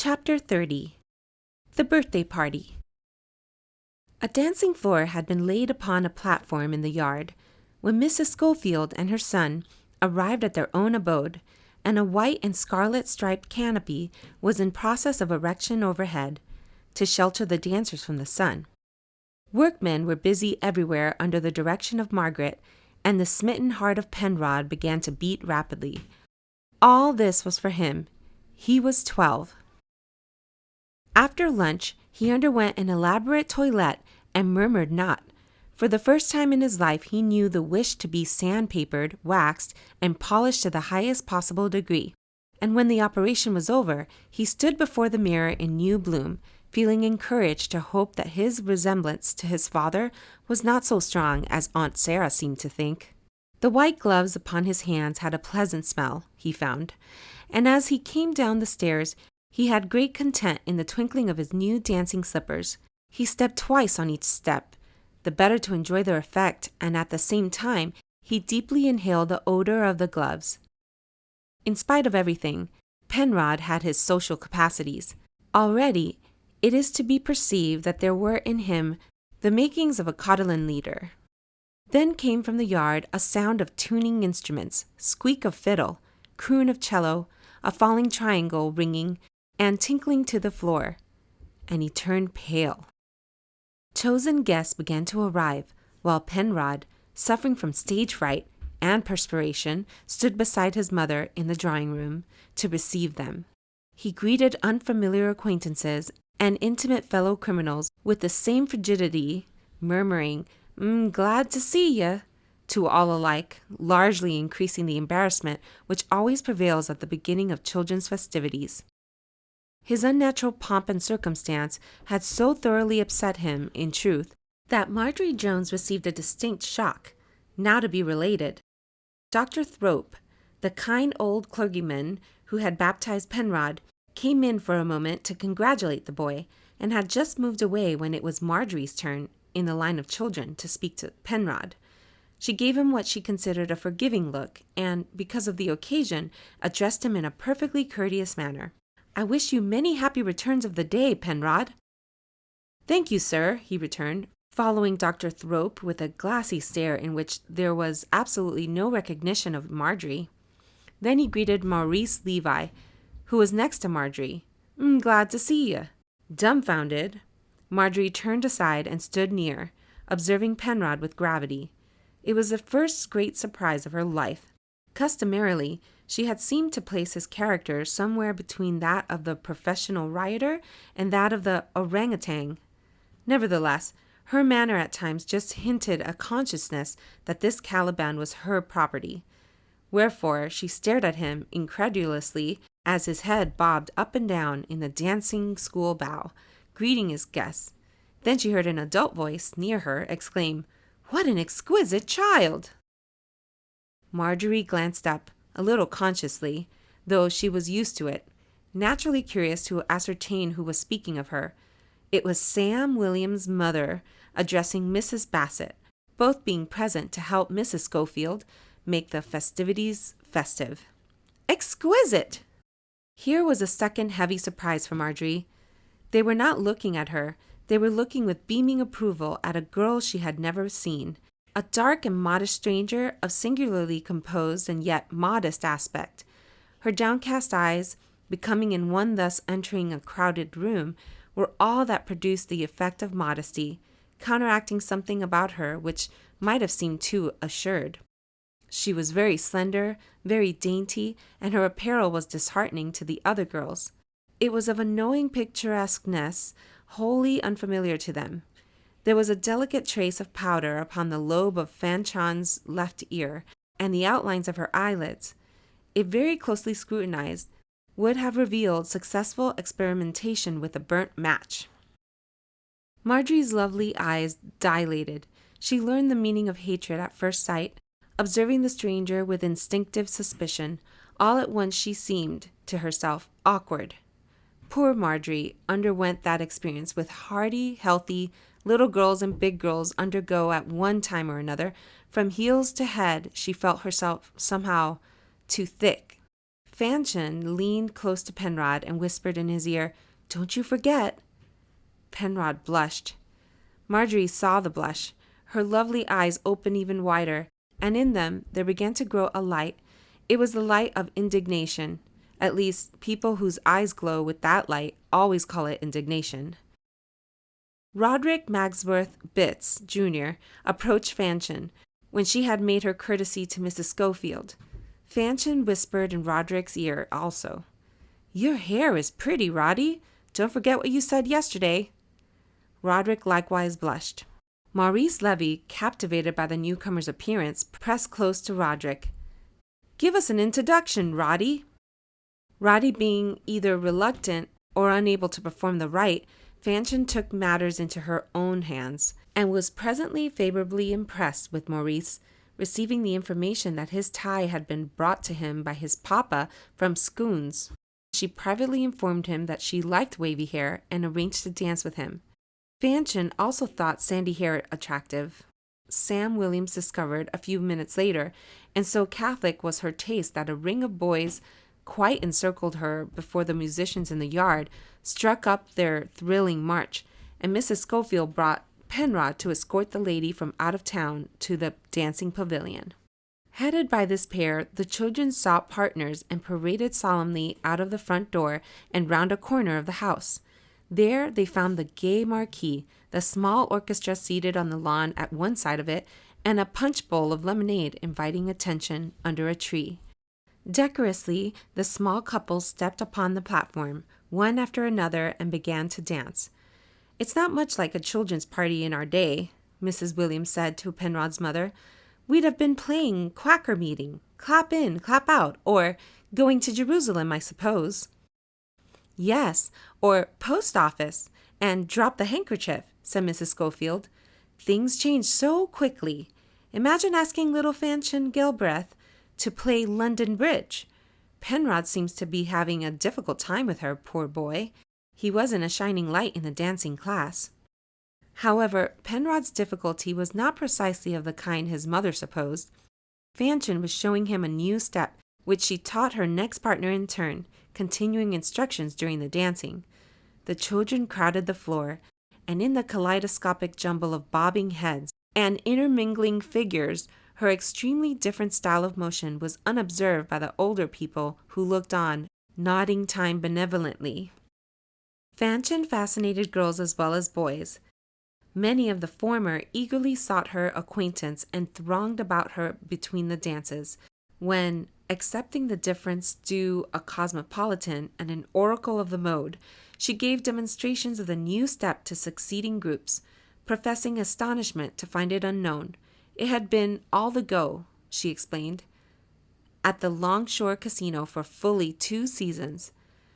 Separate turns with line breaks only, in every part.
Chapter 30. The Birthday Party. A dancing floor had been laid upon a platform in the yard when Mrs. Schofield and her son arrived at their own abode, and a white and scarlet striped canopy was in process of erection overhead to shelter the dancers from the sun. Workmen were busy everywhere under the direction of Margaret, and the smitten heart of Penrod began to beat rapidly. All this was for him. He was 12. After lunch, he underwent an elaborate toilette and murmured not. For the first time in his life, he knew the wish to be sandpapered, waxed, and polished to the highest possible degree. And when the operation was over, he stood before the mirror in new bloom, feeling encouraged to hope that his resemblance to his father was not so strong as Aunt Sarah seemed to think. The white gloves upon his hands had a pleasant smell, he found, and as he came down the stairs, he had great content in the twinkling of his new dancing slippers. He stepped twice on each step, the better to enjoy their effect, and at the same time he deeply inhaled the odor of the gloves. In spite of everything, Penrod had his social capacities. Already, it is to be perceived that there were in him the makings of a Catalan leader. Then came from the yard a sound of tuning instruments, squeak of fiddle, croon of cello, a falling triangle ringing and tinkling to the floor, and he turned pale. Chosen guests began to arrive, while Penrod, suffering from stage fright and perspiration, stood beside his mother in the drawing-room to receive them. He greeted unfamiliar acquaintances and intimate fellow criminals with the same frigidity, murmuring, "Glad to see ye," to all alike, largely increasing the embarrassment which always prevails at the beginning of children's festivities. His unnatural pomp and circumstance had so thoroughly upset him, in truth, that Marjorie Jones received a distinct shock, now to be related. Dr. Thrope, the kind old clergyman who had baptized Penrod, came in for a moment to congratulate the boy, and had just moved away when it was Marjorie's turn, in the line of children, to speak to Penrod. She gave him what she considered a forgiving look, and, because of the occasion, addressed him in a perfectly courteous manner. "I wish you many happy returns of the day, Penrod." "Thank you, sir," he returned, following Dr. Thrope with a glassy stare in which there was absolutely no recognition of Marjorie. Then he greeted Maurice Levi, who was next to Marjorie. "Glad to see you." Dumbfounded, Marjorie turned aside and stood near, observing Penrod with gravity. It was the first great surprise of her life. Customarily, she had seemed to place his character somewhere between that of the professional rioter and that of the orangutan. Nevertheless, her manner at times just hinted a consciousness that this Caliban was her property. Wherefore she stared at him incredulously as his head bobbed up and down in the dancing school bow, greeting his guests. Then she heard an adult voice near her exclaim, "What an exquisite child!" Marjorie glanced up, a little consciously, though she was used to it, naturally curious to ascertain who was speaking of her. It was Sam Williams' mother addressing Mrs. Bassett, both being present to help Mrs. Schofield make the festivities festive. Exquisite! Here was a second heavy surprise for Marjorie. They were not looking at her. They were looking with beaming approval at a girl she had never seen. A dark and modest stranger of singularly composed and yet modest aspect. Her downcast eyes, becoming in one thus entering a crowded room, were all that produced the effect of modesty, counteracting something about her which might have seemed too assured. She was very slender, very dainty, and her apparel was disheartening to the other girls. It was of a knowing picturesqueness wholly unfamiliar to them. There was a delicate trace of powder upon the lobe of Fanchon's left ear, and the outlines of her eyelids, if very closely scrutinized, would have revealed successful experimentation with a burnt match. Marjorie's lovely eyes dilated. She learned the meaning of hatred at first sight, observing the stranger with instinctive suspicion. All at once she seemed, to herself, awkward. Poor Marjorie underwent that experience with hearty, healthy, little girls and big girls undergo at one time or another. From heels to head, she felt herself somehow too thick. Fanchon leaned close to Penrod and whispered in his ear, "Don't you forget." Penrod blushed. Marjorie saw the blush. Her lovely eyes opened even wider, and in them there began to grow a light. It was the light of indignation. At least, people whose eyes glow with that light always call it indignation. Roderick Magsworth Bitts, Jr., approached Fanchon when she had made her courtesy to Mrs. Schofield. Fanchon whispered in Roderick's ear also, "Your hair is pretty, Roddy. Don't forget what you said yesterday." Roderick likewise blushed. Maurice Levy, captivated by the newcomer's appearance, pressed close to Roderick. "Give us an introduction, Roddy." Roddy being either reluctant or unable to perform the rite, Fanchon took matters into her own hands, and was presently favorably impressed with Maurice, receiving the information that his tie had been brought to him by his papa from Scoons. She privately informed him that she liked wavy hair and arranged to dance with him. Fanchon also thought sandy hair attractive. Sam Williams discovered a few minutes later, and so Catholic was her taste that a ring of boys quite encircled her before the musicians in the yard struck up their thrilling march, and Mrs. Schofield brought Penrod to escort the lady from out of town to the dancing pavilion. Headed by this pair, the children sought partners and paraded solemnly out of the front door and round a corner of the house. There they found the gay marquee, the small orchestra seated on the lawn at one side of it, and a punch bowl of lemonade inviting attention under a tree. Decorously, the small couple stepped upon the platform, one after another, and began to dance. "It's not much like a children's party in our day," Mrs. Williams said to Penrod's mother. "We'd have been playing Quaker meeting, clap in, clap out, or going to Jerusalem, I suppose." "Yes, or post office, and drop the handkerchief," said Mrs. Schofield. "Things change so quickly. Imagine asking little Fanchon Gilbreth to play London Bridge. Penrod seems to be having a difficult time with her, poor boy. He wasn't a shining light in the dancing class." However, Penrod's difficulty was not precisely of the kind his mother supposed. Fanchon was showing him a new step, which she taught her next partner in turn, continuing instructions during the dancing. The children crowded the floor, and in the kaleidoscopic jumble of bobbing heads and intermingling figures, her extremely different style of motion was unobserved by the older people who looked on, nodding time benevolently. Fanchon fascinated girls as well as boys. Many of the former eagerly sought her acquaintance and thronged about her between the dances, when, accepting the difference due a cosmopolitan and an oracle of the mode, she gave demonstrations of the new step to succeeding groups, professing astonishment to find it unknown. It had been all the go, she explained, at the Longshore Casino for fully 2 seasons.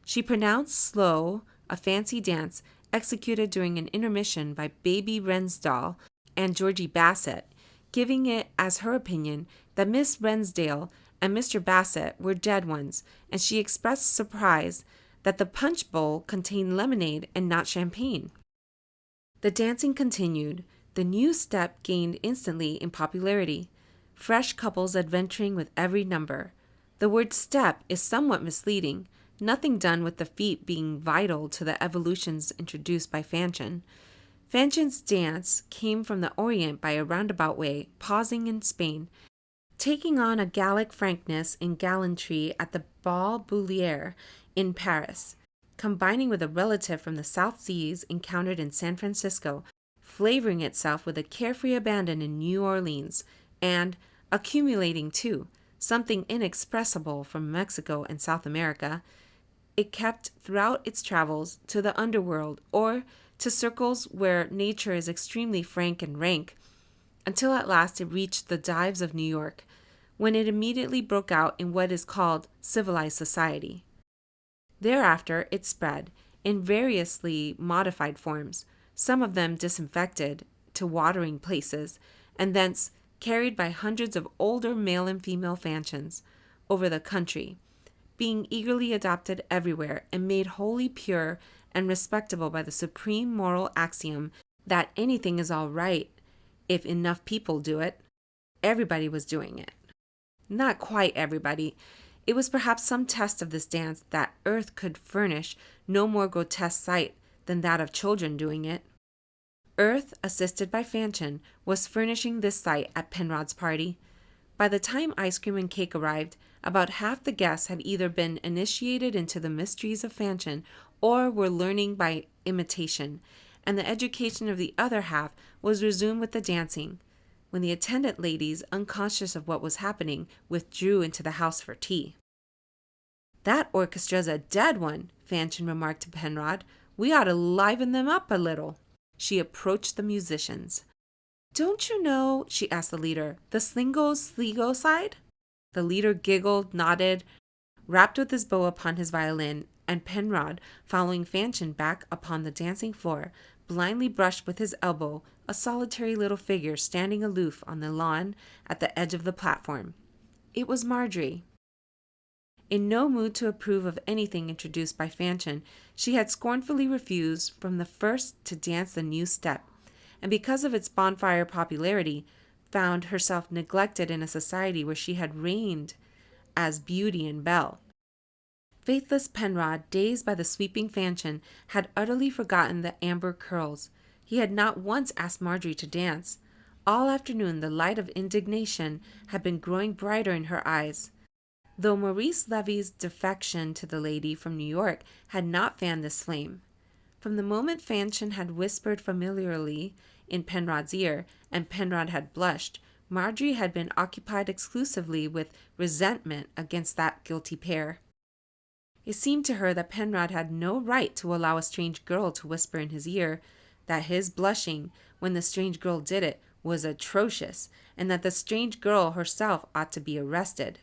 She pronounced slow a fancy dance executed during an intermission by Baby Rensdale and Georgie Bassett, giving it as her opinion that Miss Rensdale and Mr. Bassett were dead ones, and she expressed surprise that the punch bowl contained lemonade and not champagne. The dancing continued. The new step gained instantly in popularity, fresh couples adventuring with every number. The word step is somewhat misleading, nothing done with the feet being vital to the evolutions introduced by Fanchon. Fanchon's dance came from the Orient by a roundabout way, pausing in Spain, taking on a Gallic frankness and gallantry at the Bal Bullier in Paris, combining with a relative from the South Seas encountered in San Francisco, flavoring itself with a carefree abandon in New Orleans, and accumulating, too, something inexpressible from Mexico and South America. It kept throughout its travels to the underworld or to circles where nature is extremely frank and rank, until at last it reached the dives of New York, when it immediately broke out in what is called civilized society. Thereafter it spread, in variously modified forms, some of them disinfected, to watering places, and thence carried by hundreds of older male and female Fanchons over the country, being eagerly adopted everywhere and made wholly pure and respectable by the supreme moral axiom that anything is all right if enough people do it. Everybody was doing it. Not quite everybody. It was perhaps some test of this dance that earth could furnish no more grotesque sight than that of children doing it. Earth, assisted by Fanchon, was furnishing this sight at Penrod's party. By the time ice cream and cake arrived, about half the guests had either been initiated into the mysteries of Fanchon or were learning by imitation, and the education of the other half was resumed with the dancing, when the attendant ladies, unconscious of what was happening, withdrew into the house for tea. "That orchestra's a dead one," Fanchon remarked to Penrod. "We ought to liven them up a little." She approached the musicians. "Don't you know," she asked the leader, "the Slingo-Sligo side?" The leader giggled, nodded, rapped with his bow upon his violin, and Penrod, following Fanchon back upon the dancing floor, blindly brushed with his elbow a solitary little figure standing aloof on the lawn at the edge of the platform. It was Marjorie. In no mood to approve of anything introduced by Fanchon, she had scornfully refused from the first to dance the new step, and because of its bonfire popularity, found herself neglected in a society where she had reigned as beauty and belle. Faithless Penrod, dazed by the sweeping Fanchon, had utterly forgotten the amber curls. He had not once asked Marjorie to dance. All afternoon the light of indignation had been growing brighter in her eyes, though Maurice Levy's defection to the lady from New York had not fanned this flame. From the moment Fanchon had whispered familiarly in Penrod's ear, and Penrod had blushed, Marjorie had been occupied exclusively with resentment against that guilty pair. It seemed to her that Penrod had no right to allow a strange girl to whisper in his ear, that his blushing, when the strange girl did it, was atrocious, and that the strange girl herself ought to be arrested.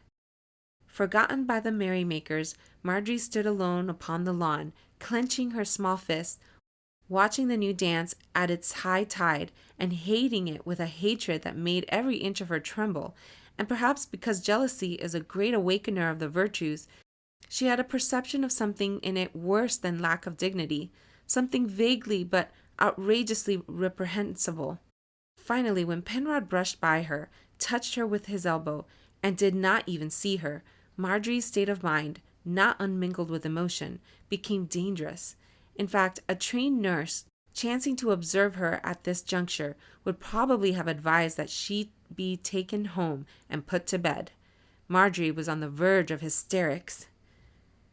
Forgotten by the merrymakers, Marjorie stood alone upon the lawn, clenching her small fists, watching the new dance at its high tide, and hating it with a hatred that made every inch of her tremble, and perhaps because jealousy is a great awakener of the virtues, she had a perception of something in it worse than lack of dignity, something vaguely but outrageously reprehensible. Finally, when Penrod brushed by her, touched her with his elbow, and did not even see her, Marjorie's state of mind, not unmingled with emotion, became dangerous. In fact, a trained nurse, chancing to observe her at this juncture, would probably have advised that she be taken home and put to bed. Marjorie was on the verge of hysterics.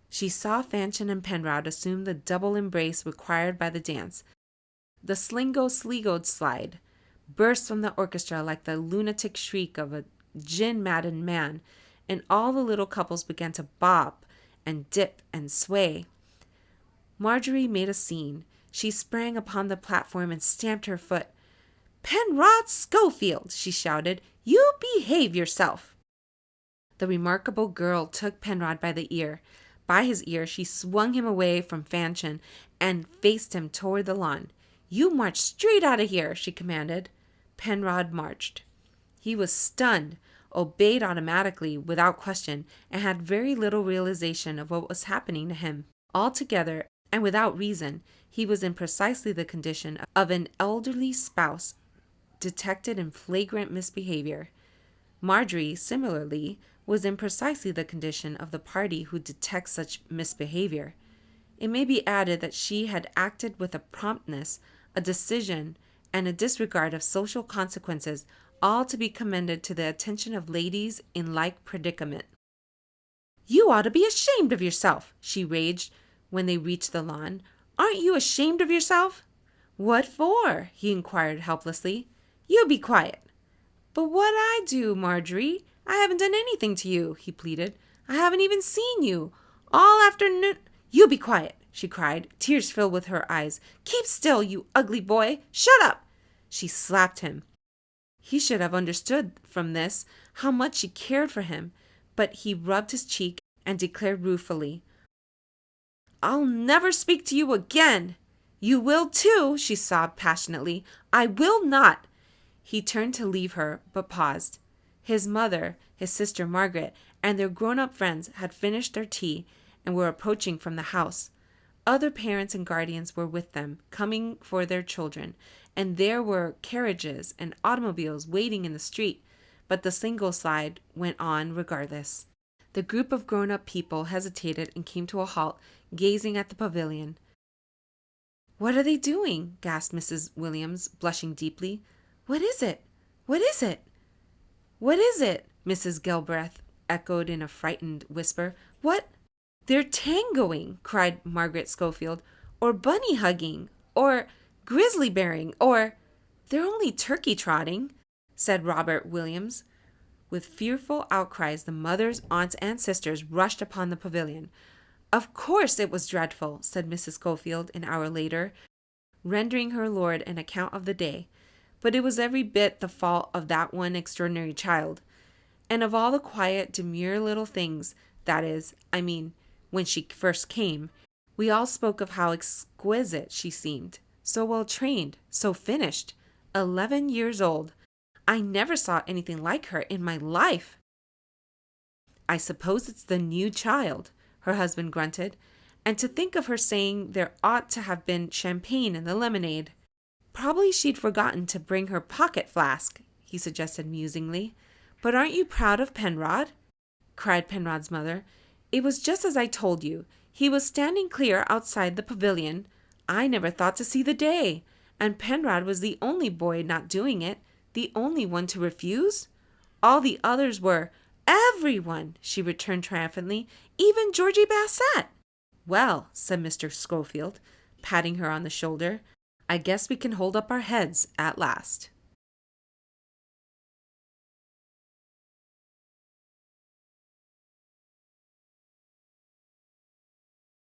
She saw Fanchon and Penrod assume the double embrace required by the dance. The Slingo-Sligo slide burst from the orchestra like the lunatic shriek of a gin-maddened man, and all the little couples began to bob and dip and sway. Marjorie made a scene. She sprang upon the platform and stamped her foot. "Penrod Schofield," she shouted, "you behave yourself." The remarkable girl took Penrod by the ear. By his ear she swung him away from Fanchon and faced him toward the lawn. "You march straight out of here," she commanded. Penrod marched. He was stunned, obeyed automatically, without question, and had very little realization of what was happening to him. Altogether, and without reason, he was in precisely the condition of an elderly spouse detected in flagrant misbehavior. Marjorie, similarly, was in precisely the condition of the party who detects such misbehavior. It may be added that she had acted with a promptness, a decision, and a disregard of social consequences, all to be commended to the attention of ladies in like predicament. "You ought to be ashamed of yourself," she raged when they reached the lawn. "Aren't you ashamed of yourself?" "What for?" he inquired helplessly. "You be quiet." "But what'd I do, Marjorie? I haven't done anything to you," he pleaded. "I haven't even seen you. All afternoon—" "You be quiet," she cried, tears filled with her eyes. "Keep still, you ugly boy. Shut up." She slapped him. He should have understood from this how much she cared for him, but he rubbed his cheek and declared ruefully, "I'll never speak to you again." "You will too," she sobbed passionately. "I will not." He turned to leave her, but paused. His mother, his sister Margaret, and their grown-up friends had finished their tea and were approaching from the house. Other parents and guardians were with them, coming for their children, and there were carriages and automobiles waiting in the street, but the single slide went on regardless. The group of grown-up people hesitated and came to a halt, gazing at the pavilion. "What are they doing?" gasped Mrs. Williams, blushing deeply. "What is it? What is it? What is it?" Mrs. Galbraith echoed in a frightened whisper. "What?" "They're tangoing," cried Margaret Schofield, "or bunny hugging, or grizzly bearing, or—" "They're only turkey trotting," said Robert Williams. With fearful outcries, the mothers, aunts, and sisters rushed upon the pavilion. "Of course it was dreadful," said Mrs. Schofield an hour later, rendering her lord an account of the day. "But it was every bit the fault of that one extraordinary child. And of all the quiet, demure little things, that is, I mean, when she first came, we all spoke of how exquisite she seemed, so well trained, so finished. 11 years old. I never saw anything like her in my life." "I suppose it's the new child," her husband grunted. "And to think of her saying there ought to have been champagne in the lemonade." "Probably she'd forgotten to bring her pocket flask," he suggested musingly. "But aren't you proud of Penrod?" cried Penrod's mother. "It was just as I told you. He was standing clear outside the pavilion. I never thought to see the day. And Penrod was the only boy not doing it, the only one to refuse. All the others were—" "Everyone," she returned triumphantly, "even Georgie Bassett." "Well," said Mr. Schofield, patting her on the shoulder, "I guess we can hold up our heads at last."